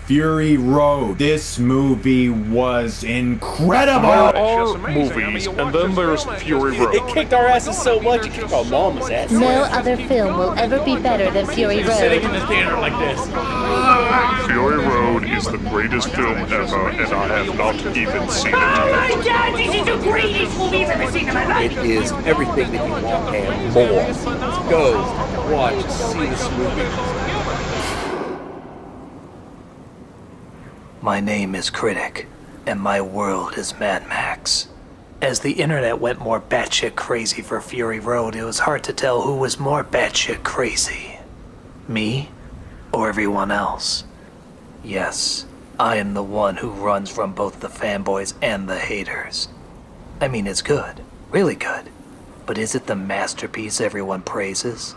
Fury Road. This movie was incredible! There are movies, and then there's Fury Road. It kicked our asses so much it kicked our mama's ass. No other film will ever be better than Fury Road. Sitting in the theater like this. Fury Road is the greatest film ever, and I have not even seen it Oh my yet. God, this is the greatest movie I've ever seen in my life! It is everything that you want and more. Let's go, watch, see this movie. My name is Critic, and my world is Mad Max. As the internet went more batshit crazy for Fury Road, it was hard to tell who was more batshit crazy. Me, or everyone else. Yes, I am the one who runs from both the fanboys and the haters. I mean, it's good, really good. But is it the masterpiece everyone praises?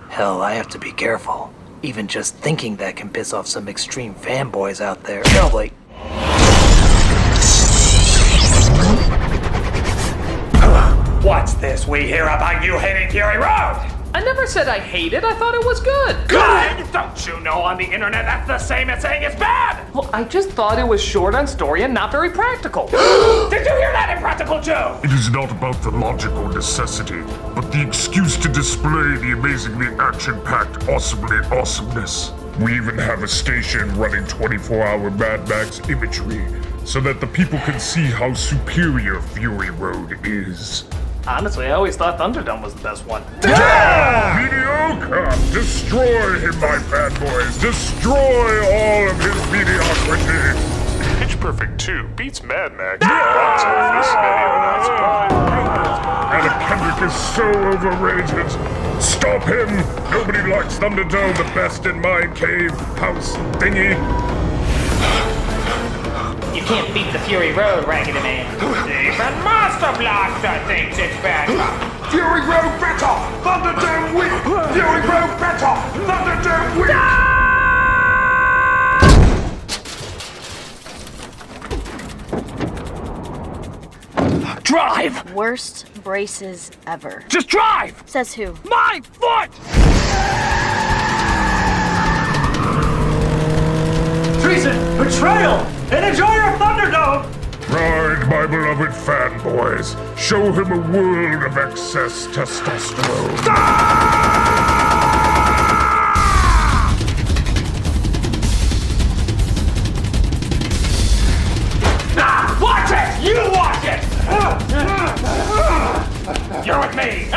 Hell, I have to be careful. Even just thinking that can piss off some extreme fanboys out there. No, like... What's this we hear about you hating Fury Road? I never said I hate it, I thought it was good. Good! Don't you know on the internet that's the same as saying it's bad? Well, I just thought it was short on story and not very practical. Did you hear that, Impractical Joe? It is not about the logical necessity, but the excuse to display the amazingly action-packed awesomeness. We even have a station running 24-hour Mad Max imagery, so that the people can see how superior Fury Road is. Honestly, I always thought Thunderdome was the best one. Mediocre! Destroy him, my fanboys! Destroy all of his mediocrity! Pitch Perfect 2 beats Mad Max in the box office. Anna Kendrick is so overrated. Stop him! Nobody likes Thunderdome the best in Mind Cave House Thingy. You can't beat the Fury Road, Raggedy Man. Even Master Blaster thinks it's bad. Fury Road better! Thunderdome weak! Fury Road better! Thunderdome weak! Drive! Worst braces ever. Just drive! Says who? My foot! Treason! Betrayal! And enjoy your Thunderdome! Ride, my beloved fanboys. Show him a world of excess testosterone. Watch it! You watch it! You're with me!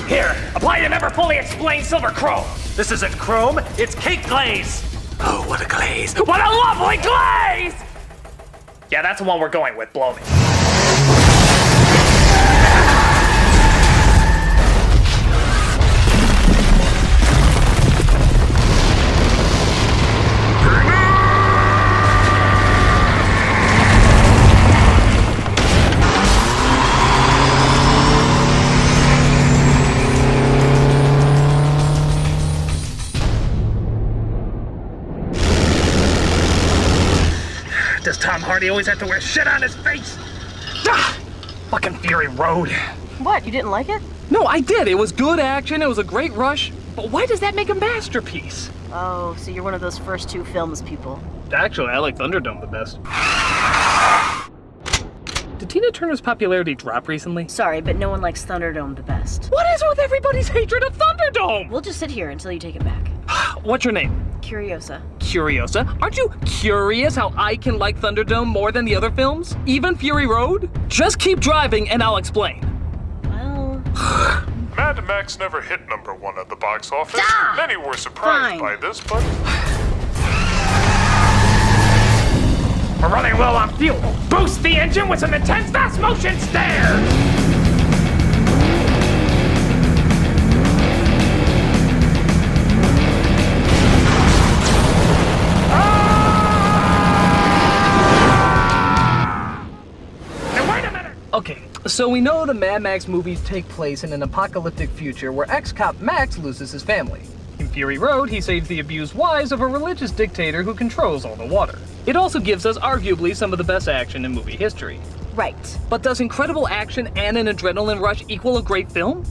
Here, apply your never fully explained silver chrome. This isn't chrome, it's cake glaze. Oh, what a glaze. What a lovely glaze! Yeah, that's the one we're going with. Blow me. Does Tom Hardy always have to wear shit on his face? Ah! Fucking Fury Road. What, you didn't like it? No, I did. It was good action, it was a great rush. But why does that make a masterpiece? Oh, so you're one of those first two films people. Actually, I like Thunderdome the best. Did Tina Turner's popularity drop recently? Sorry, but no one likes Thunderdome the best. What is with everybody's hatred of Thunderdome? We'll just sit here until you take it back. What's your name? Curiosa. Curiosa? Aren't you curious how I can like Thunderdome more than the other films? Even Fury Road? Just keep driving and I'll explain. Well... Mad Max never hit #1 at the box office. Ah! Many were surprised Fine. by this, but We're running low on fuel. Boost the engine with some intense fast motion stare. Okay, so we know the Mad Max movies take place in an apocalyptic future where ex-cop Max loses his family. In Fury Road, he saves the abused wives of a religious dictator who controls all the water. It also gives us arguably some of the best action in movie history. Right. But does incredible action and an adrenaline rush equal a great film?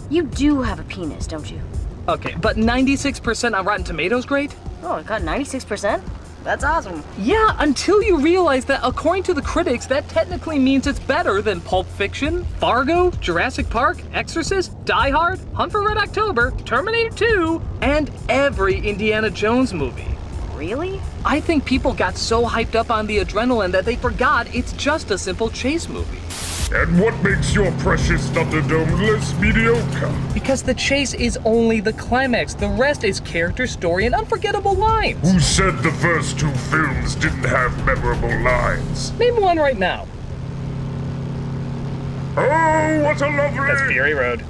You do have a penis, don't you? Okay, but 96% on Rotten Tomatoes grade? Oh, it got 96%? That's awesome. Yeah, until you realize that according to the critics, that technically means it's better than Pulp Fiction, Fargo, Jurassic Park, Exorcist, Die Hard, Hunt for Red October, Terminator 2, and every Indiana Jones movie. Really? I think people got so hyped up on the adrenaline that they forgot it's just a simple chase movie. And what makes your precious Thunderdome less mediocre? Because the chase is only the climax. The rest is character, story, and unforgettable lines. Who said the first two films didn't have memorable lines? Name one right now. Oh, what a lovely... That's Fury Road.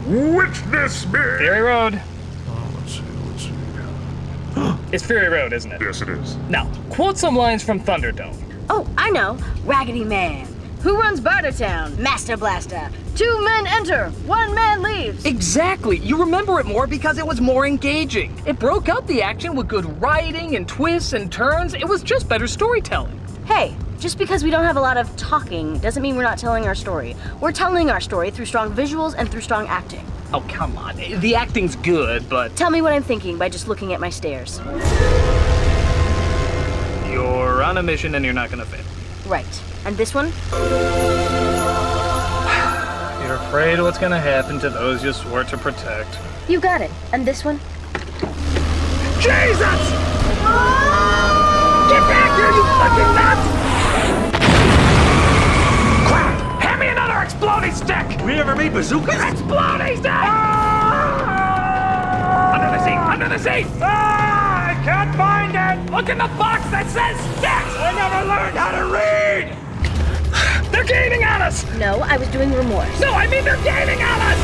Witness me! Fury Road. Let's see. It's Fury Road, isn't it? Yes, it is. Now, quote some lines from Thunderdome. Oh, I know. Raggedy Man. Who runs Bartertown? Master Blaster. 2 men enter, 1 man leaves. Exactly. You remember it more because it was more engaging. It broke up the action with good writing and twists and turns. It was just better storytelling. Hey, just because we don't have a lot of talking doesn't mean we're not telling our story. We're telling our story through strong visuals and through strong acting. Oh, come on. The acting's good, but... Tell me what I'm thinking by just looking at my stares. You're on a mission and you're not gonna fit. Right. And this one? You're afraid of what's gonna happen to those you swore to protect. You got it. And this one? Jesus! Get back here, you fucking nuts! Crap! Hand me another exploding stick! We ever meet bazookas? Exploding stick! Under the seat! Under the seat! I can't find it! Look in the box that says sticks! I never learned how to read! They're gaining on us! No, I was doing remorse. No, I mean they're gaining on us!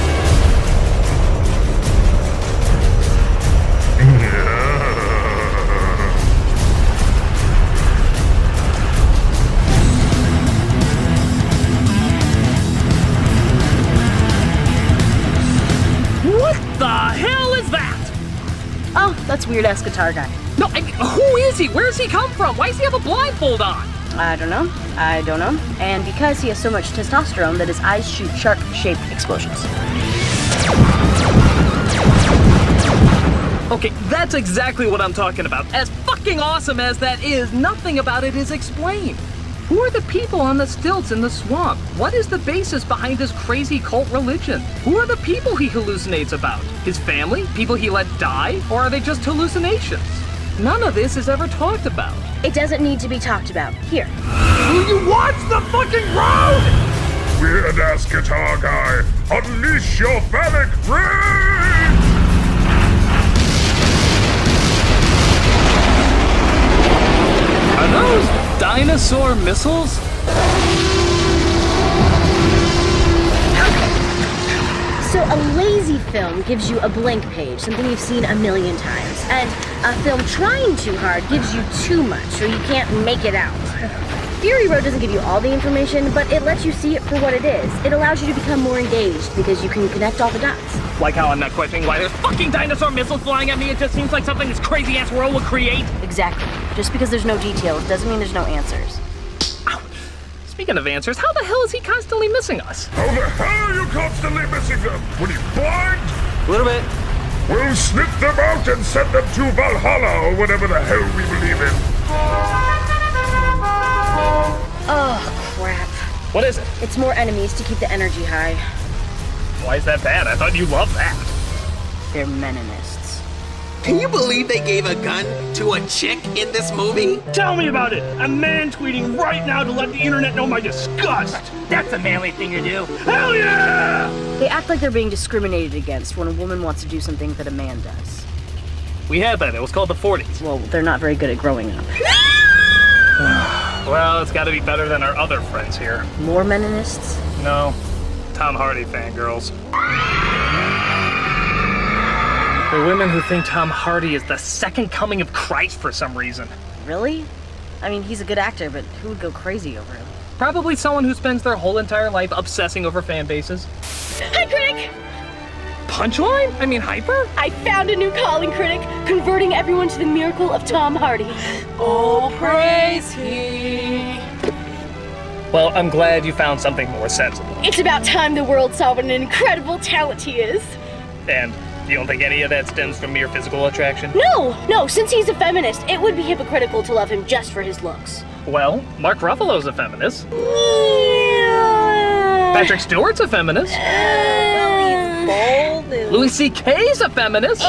What the hell is that? Oh, that's weird-ass guitar guy. No, I mean, who is he? Where does he come from? Why does he have a blindfold on? I don't know. And because he has so much testosterone that his eyes shoot shark-shaped explosions. Okay, that's exactly what I'm talking about. As fucking awesome as that is, nothing about it is explained. Who are the people on the stilts in the swamp? What is the basis behind his crazy cult religion? Who are the people he hallucinates about? His family? People he let die? Or are they just hallucinations? None of this is ever talked about. It doesn't need to be talked about. Here. Will you watch the fucking road? Weird-ass guitar guy, unleash your phallic rage! Are those dinosaur missiles? So a lazy film gives you a blank page, something you've seen a million times. And a film trying too hard gives you too much, or you can't make it out. Fury Road doesn't give you all the information, but it lets you see it for what it is. It allows you to become more engaged because you can connect all the dots. Like how I'm not questioning why there's fucking dinosaur missiles flying at me. It just seems like something this crazy-ass world would create. Exactly. Just because there's no details doesn't mean there's no answers. Ow. Speaking of answers, how the hell is he constantly missing us? How the hell are you constantly missing them? What, are you blind? A little bit. We'll snip them out and send them to Valhalla or whatever the hell we believe in. Oh, crap. What is it? It's more enemies to keep the energy high. Why is that bad? I thought you loved that. They're meninists. Can you believe they gave a gun to a chick in this movie? Tell me about it. A man tweeting right now to let the internet know my disgust. That's a manly thing to do. Hell yeah! They act like they're being discriminated against when a woman wants to do something that a man does. We had that. It was called the 40s. Well, they're not very good at growing up. Well, it's got to be better than our other friends here. More meninists? No. Tom Hardy fangirls. They're women who think Tom Hardy is the second coming of Christ for some reason. Really? I mean, he's a good actor, but who would go crazy over him? Probably someone who spends their whole entire life obsessing over fan bases. Hi, Critic! Punchline? I mean, hyper? I found a new calling, Critic, converting everyone to the miracle of Tom Hardy. Oh, praise he. Well, I'm glad you found something more sensible. It's about time the world saw what an incredible talent he is. And you don't think any of that stems from mere physical attraction? No, since he's a feminist, it would be hypocritical to love him just for his looks. Well, Mark Ruffalo's a feminist. Patrick Stewart's a feminist. Louis C.K.'s a feminist.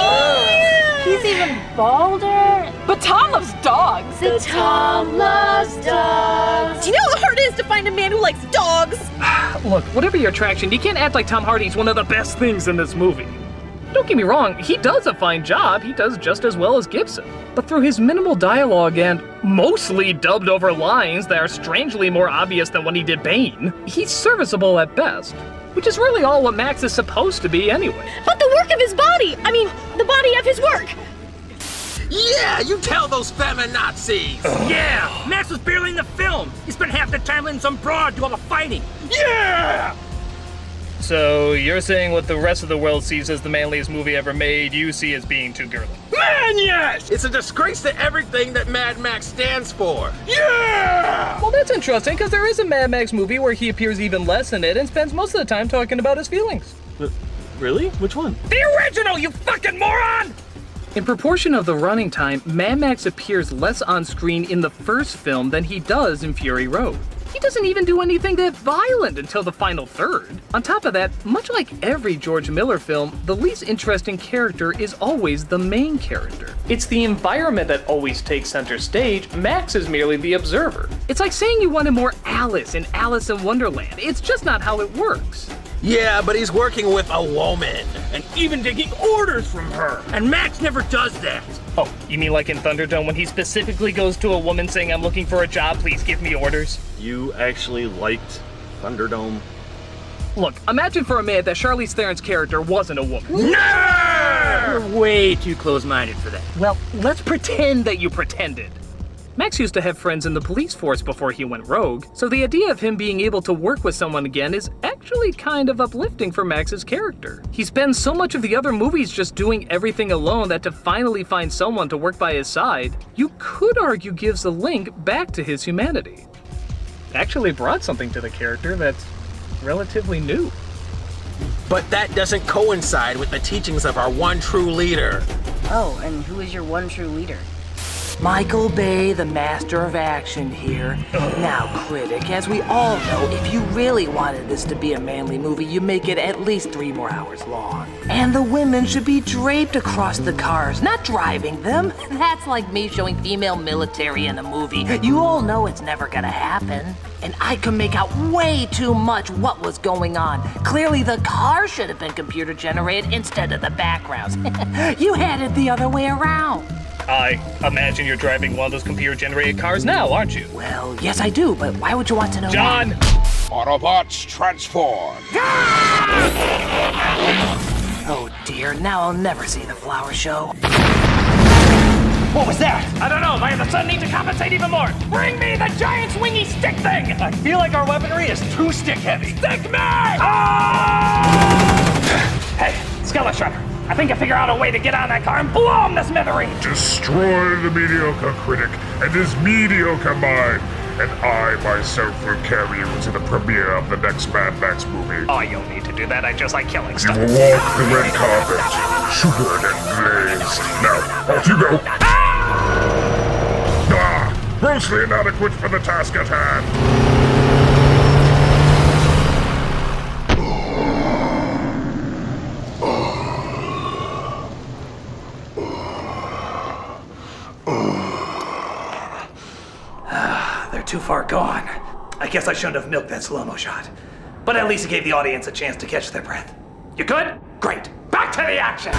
He's even balder. But Tom loves dogs. The Tom loves dogs. Do you know how hard it is to find a man who likes dogs? Look, whatever your attraction, you can't act like Tom Hardy's one of the best things in this movie. Don't get me wrong, he does a fine job. He does just as well as Gibson. But through his minimal dialogue and mostly dubbed over lines that are strangely more obvious than when he did Bane, he's serviceable at best. Which is really all what Max is supposed to be anyway. But the work of his body! I mean, the body of his work! Yeah, you tell those feminazis! Yeah! Max was barely in the film! He spent half the time letting some broad do all the fighting! Yeah! So you're saying what the rest of the world sees as the manliest movie ever made, you see as being too girly? Man, yes! It's a disgrace to everything that Mad Max stands for. Yeah! Well, that's interesting, because there is a Mad Max movie where he appears even less in it and spends most of the time talking about his feelings. Really? Which one? The original, you fucking moron! In proportion of the running time, Mad Max appears less on screen in the first film than he does in Fury Road. He doesn't even do anything that violent until the final third. On top of that, much like every George Miller film, the least interesting character is always the main character. It's the environment that always takes center stage. Max is merely the observer. It's like saying you wanted more Alice in Alice in Wonderland. It's just not how it works. Yeah, but he's working with a woman. And even taking orders from her. And Max never does that. Oh, you mean like in Thunderdome when he specifically goes to a woman saying, "I'm looking for a job, please give me orders"? You actually liked Thunderdome? Look, imagine for a minute that Charlize Theron's character wasn't a woman. No! You're way too close-minded for that. Well, let's pretend that you pretended. Max used to have friends in the police force before he went rogue, so the idea of him being able to work with someone again is actually kind of uplifting for Max's character. He spends so much of the other movies just doing everything alone that to finally find someone to work by his side, you could argue gives a link back to his humanity. Actually brought something to the character that's relatively new. But that doesn't coincide with the teachings of our one true leader. Oh, and who is your one true leader? Michael Bay, the master of action here. Now, Critic, as we all know, if you really wanted this to be a manly movie, you make it at least 3 more hours long. And the women should be draped across the cars, not driving them. That's like me showing female military in a movie. You all know it's never gonna happen. And I can make out way too much what was going on. Clearly the car should have been computer generated instead of the backgrounds. You had it the other way around. I imagine you're driving one of those computer-generated cars now, aren't you? Well, yes I do, but why would you want to know John! that? Autobots transform! Oh dear, now I'll never see the flower show. What was that? I don't know. I the sun need to compensate even more. Bring me the giant swingy stick thing! I feel like our weaponry is too stick heavy. Stick me! Hey, Skeleton Shredder. I think I figured out a way to get on that car and blow him to smithereens. Destroy the mediocre critic and his mediocre mind, and I myself will carry you to the premiere of the next Mad Max movie. Oh, you'll need to do that. I just like killing You stuff. will walk the red carpet, sugared and glazed. Now, off you go. Ah! Grossly inadequate for the task at hand. They're too far gone. I guess I shouldn't have milked that slow-mo shot. But at least it gave the audience a chance to catch their breath. You good? Great. Back to the action!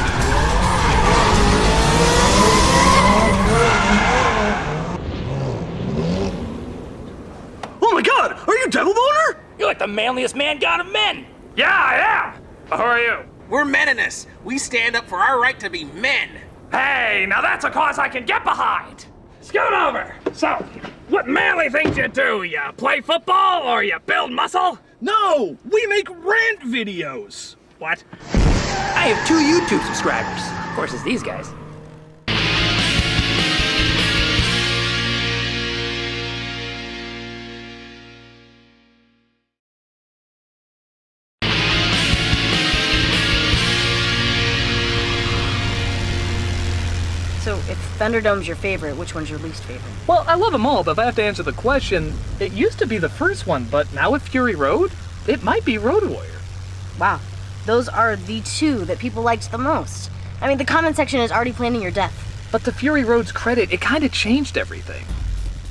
Oh my god! Are you Devil Boner? You're like the manliest man god of men! Yeah, I am! How are you? We're meninists. We stand up for our right to be men. Hey, now that's a cause I can get behind! Scoot over! So, what manly things you do? You play football or you build muscle? No! We make rant videos! What? I have 2 YouTube subscribers. Of course, it's these guys. So if Thunderdome's your favorite, which one's your least favorite? Well, I love them all, but if I have to answer the question, it used to be the first one, but now with Fury Road, it might be Road Warrior. Wow, those are the two that people liked the most. I mean, the comment section is already planning your death. But to Fury Road's credit, it kind of changed everything.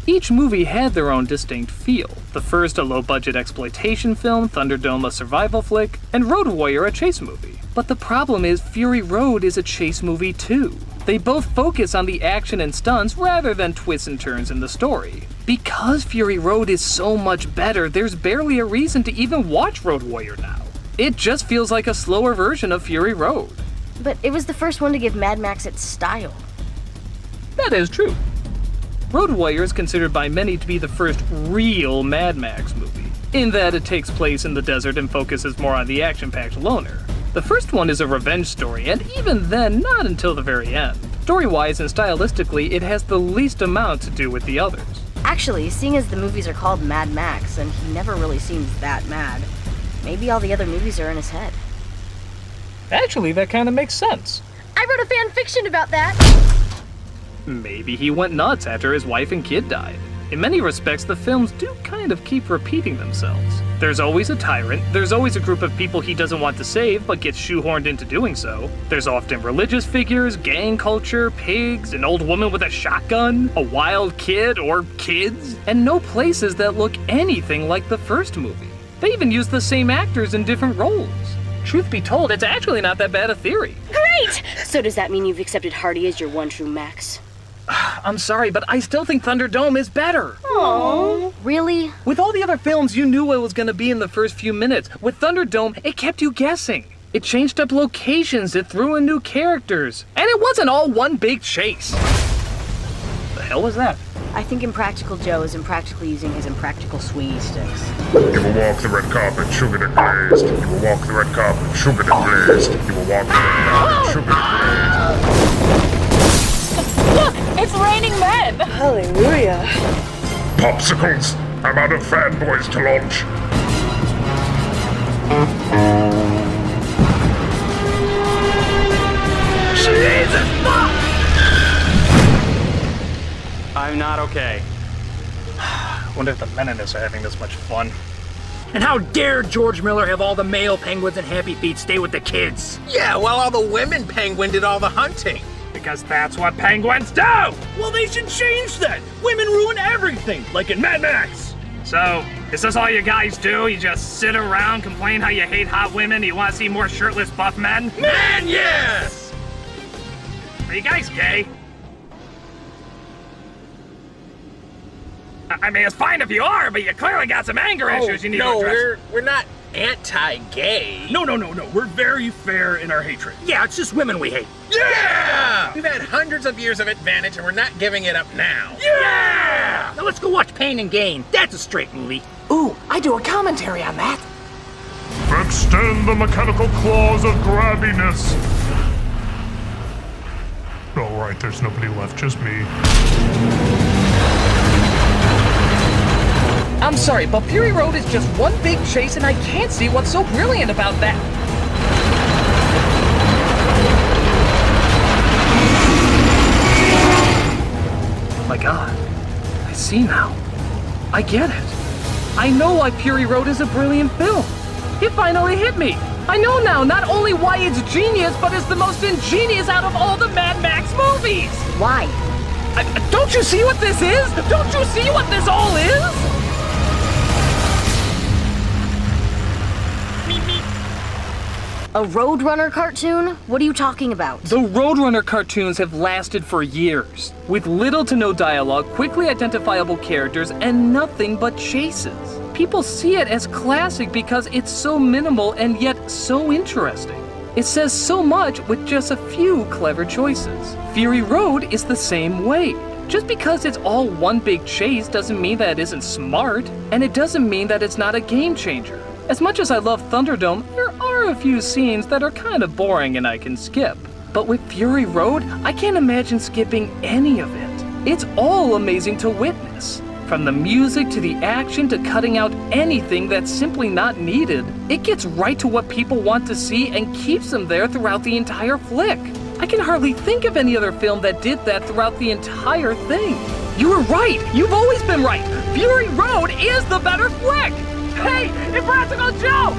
Each movie had their own distinct feel. The first a low-budget exploitation film, Thunderdome a survival flick, and Road Warrior a chase movie. But the problem is Fury Road is a chase movie too. They both focus on the action and stunts rather than twists and turns in the story. Because Fury Road is so much better, there's barely a reason to even watch Road Warrior now. It just feels like a slower version of Fury Road. But it was the first one to give Mad Max its style. That is true. Road Warrior is considered by many to be the first real Mad Max movie, in that it takes place in the desert and focuses more on the action-packed loner. The first one is a revenge story, and even then, not until the very end. Story-wise and stylistically, it has the least amount to do with the others. Actually, seeing as the movies are called Mad Max, and he never really seems that mad, maybe all the other movies are in his head. Actually, that kind of makes sense. I wrote a fan fiction about that! Maybe he went nuts after his wife and kid died. In many respects, the films do kind of keep repeating themselves. There's always a tyrant, there's always a group of people he doesn't want to save but gets shoehorned into doing so. There's often religious figures, gang culture, pigs, an old woman with a shotgun, a wild kid or kids, and no places that look anything like the first movie. They even use the same actors in different roles. Truth be told, it's actually not that bad a theory. Great! So does that mean you've accepted Hardy as your one true Max? I'm sorry, but I still think Thunderdome is better. Aww. Really? With all the other films, you knew what it was going to be in the first few minutes. With Thunderdome, it kept you guessing. It changed up locations, it threw in new characters. And it wasn't all one big chase. The hell was that? I think Impractical Joe is impractically using his impractical swingy sticks. You will walk the red carpet, sugared and glazed. You will walk the red carpet, sugared and glazed. You will walk the red carpet, sugared and glazed. Look! It's raining men! Hallelujah. Popsicles! I'm out of fanboys to launch. I'm not okay. Wonder if the men in this are having this much fun. And how dare George Miller have all the male penguins and Happy Feet stay with the kids? Yeah, while all the women penguin did all the hunting. Because that's what penguins do! Well, they should change that! Women ruin everything, like in Mad Max! So, is this all you guys do? You just sit around, complain how you hate hot women, you want to see more shirtless buff men? Man, yes! Are you guys gay? I mean, it's fine if you are, but you clearly got some anger issues you need to address. We're not anti-gay. No, we're very fair in our hatred. Yeah, it's just women we hate. Yeah! We've had hundreds of years of advantage and we're not giving it up now. Yeah! Now let's go watch Pain and Gain. That's a straight movie. Ooh, I do a commentary on that. Extend the mechanical claws of grabbiness. All right, there's nobody left, just me. I'm sorry, but Fury Road is just one big chase and I can't see what's so brilliant about that. Oh my god, I see now. I get it. I know why Fury Road is a brilliant film. It finally hit me. I know now not only why it's genius, but it's the most ingenious out of all the Mad Max movies. Why? Don't you see what this is? Don't you see what this all is? A Roadrunner cartoon? What are you talking about? The Roadrunner cartoons have lasted for years, with little to no dialogue, quickly identifiable characters, and nothing but chases. People see it as classic because it's so minimal and yet so interesting. It says so much with just a few clever choices. Fury Road is the same way. Just because it's all one big chase doesn't mean that it isn't smart, and it doesn't mean that it's not a game changer. As much as I love Thunderdome, there are a few scenes that are kind of boring and I can skip. But with Fury Road, I can't imagine skipping any of it. It's all amazing to witness. From the music to the action to cutting out anything that's simply not needed, it gets right to what people want to see and keeps them there throughout the entire flick. I can hardly think of any other film that did that throughout the entire thing. You were right! You've always been right! Fury Road is the better flick! Hey, Impractical Joe!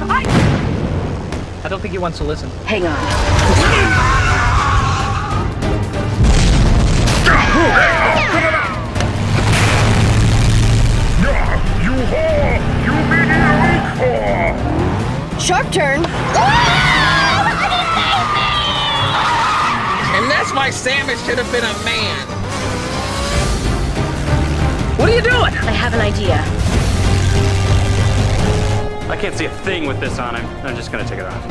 I don't think he wants to listen. Hang on. You whore! You mediocre whore! Sharp turn. And that's why Samus should have been a man. What are you doing? I have an idea. I can't see a thing with this on him. I'm just gonna take it off.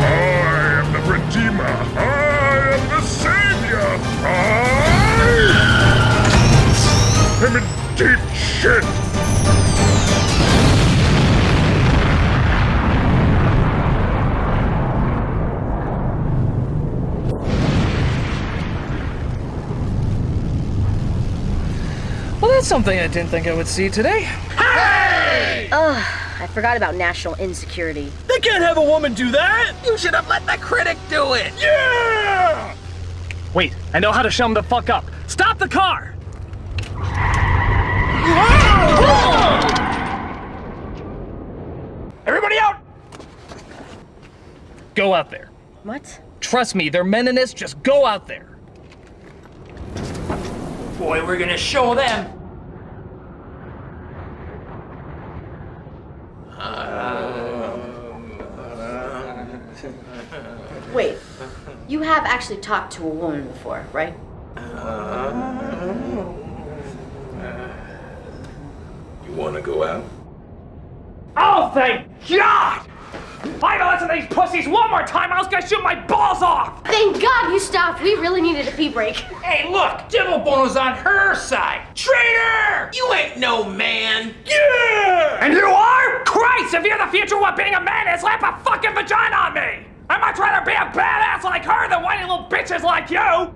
I am the Redeemer. I am the Savior. I am in deep shit. Well, that's something I didn't think I would see today. Hey! Ugh, I forgot about national insecurity. They can't have a woman do that! You should have let the critic do it. Yeah! Wait, I know how to shut him the fuck up. Stop the car! Everybody out! Go out there. What? Trust me, they're meninists. Just go out there. Boy, we're gonna show them. Wait, you have actually talked to a woman before, right? You wanna go out? Oh, thank God! If I had to listen to these pussies one more time, I was gonna shoot my balls off! Thank God you stopped. We really needed a pee break. Hey, look, Dimblebone's on her side. Traitor! You ain't no man. Yeah! And you are? Christ, if you're the future of what being a man is, slap a fucking vagina on me! I'd much rather be a badass like her than whiny little bitches like you!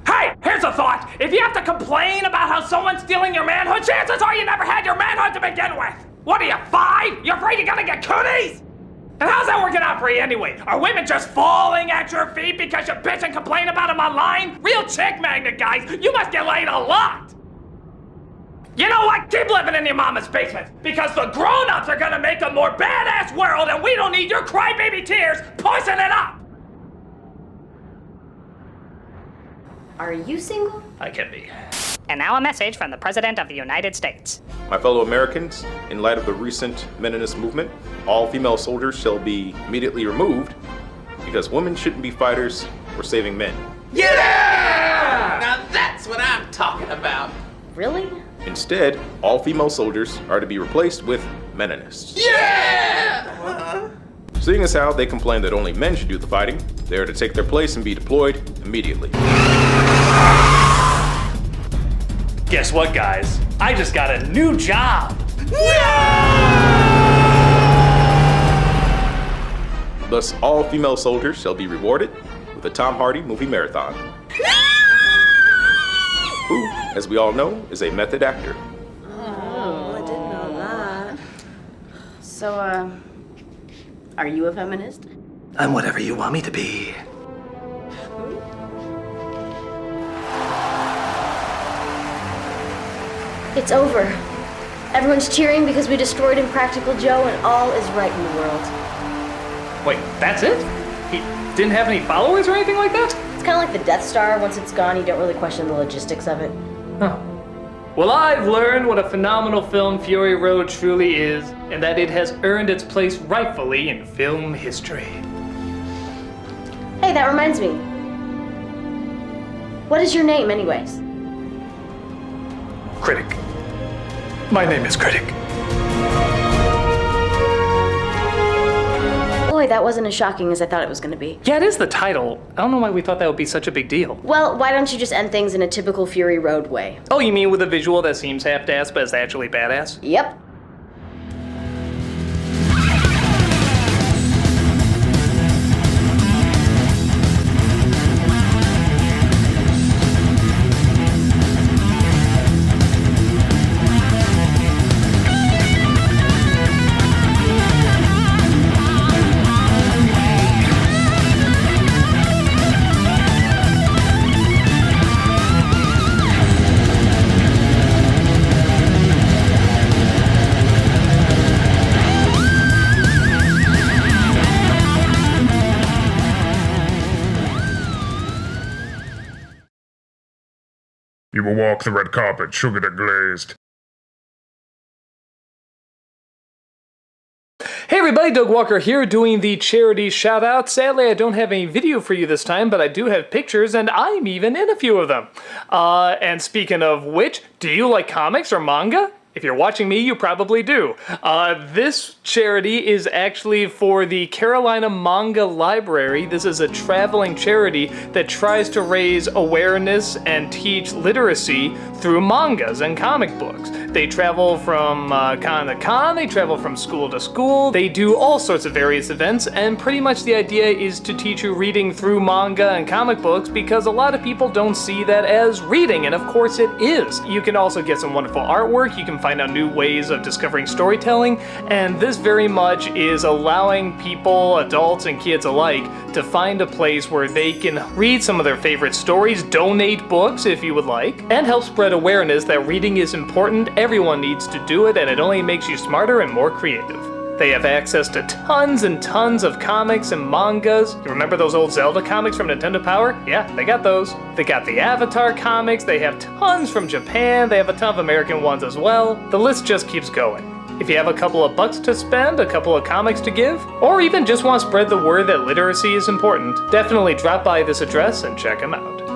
Hey, here's a thought. If you have to complain about how someone's stealing your manhood, chances are you never had your manhood to begin with! What are you, 5? You're afraid you're gonna get cooties? And how's that working out for you anyway? Are women just falling at your feet because you bitch and complain about them online? Real chick magnet, guys. You must get laid a lot. You know what? Keep living in your mama's basement because the grown-ups are gonna make a more badass world and we don't need your crybaby tears poisoning it up. Are you single? I can be. And now a message from the President of the United States. My fellow Americans, in light of the recent meninist movement, all female soldiers shall be immediately removed because women shouldn't be fighters or saving men. Yeah! Now that's what I'm talking about. Really? Instead, all female soldiers are to be replaced with meninists. Yeah! Seeing as how they complain that only men should do the fighting, they are to take their place and be deployed immediately. Guess what, guys? I just got a new job. Thus, all female soldiers shall be rewarded with a Tom Hardy movie marathon. Who, as we all know, is a method actor. Oh, I didn't know that. So, are you a feminist? I'm whatever you want me to be. It's over. Everyone's cheering because we destroyed Impractical Joe and all is right in the world. Wait, that's it? He didn't have any followers or anything like that? It's kind of like the Death Star. Once it's gone, you don't really question the logistics of it. Huh. Well, I've learned what a phenomenal film Fury Road truly is, and that it has earned its place rightfully in film history. Hey, that reminds me. What is your name, anyways? Critic. My name is Critic. Boy, that wasn't as shocking as I thought it was going to be. Yeah, it is the title. I don't know why we thought that would be such a big deal. Well, why don't you just end things in a typical Fury Road way? Oh, you mean with a visual that seems half-assed but is actually badass? Yep. You will walk the red carpet, sugared and glazed. Hey everybody, Doug Walker here doing the charity shout out. Sadly, I don't have any video for you this time, but I do have pictures and I'm even in a few of them. And speaking of which, do you like comics or manga? If you're watching me, you probably do. This charity is actually for the Carolina Manga Library. This is a traveling charity that tries to raise awareness and teach literacy through mangas and comic books. They travel from con to con, they travel from school to school, they do all sorts of various events, and pretty much the idea is to teach you reading through manga and comic books because a lot of people don't see that as reading, and of course it is. You can also get some wonderful artwork, you can find out new ways of discovering storytelling, and this very much is allowing people, adults and kids alike, to find a place where they can read some of their favorite stories, donate books if you would like, and help spread awareness that reading is important, everyone needs to do it, and it only makes you smarter and more creative. They have access to tons and tons of comics and mangas. You remember those old Zelda comics from Nintendo Power? Yeah, they got those. They got the Avatar comics, they have tons from Japan, they have a ton of American ones as well. The list just keeps going. If you have a couple of bucks to spend, a couple of comics to give, or even just want to spread the word that literacy is important, definitely drop by this address and check them out.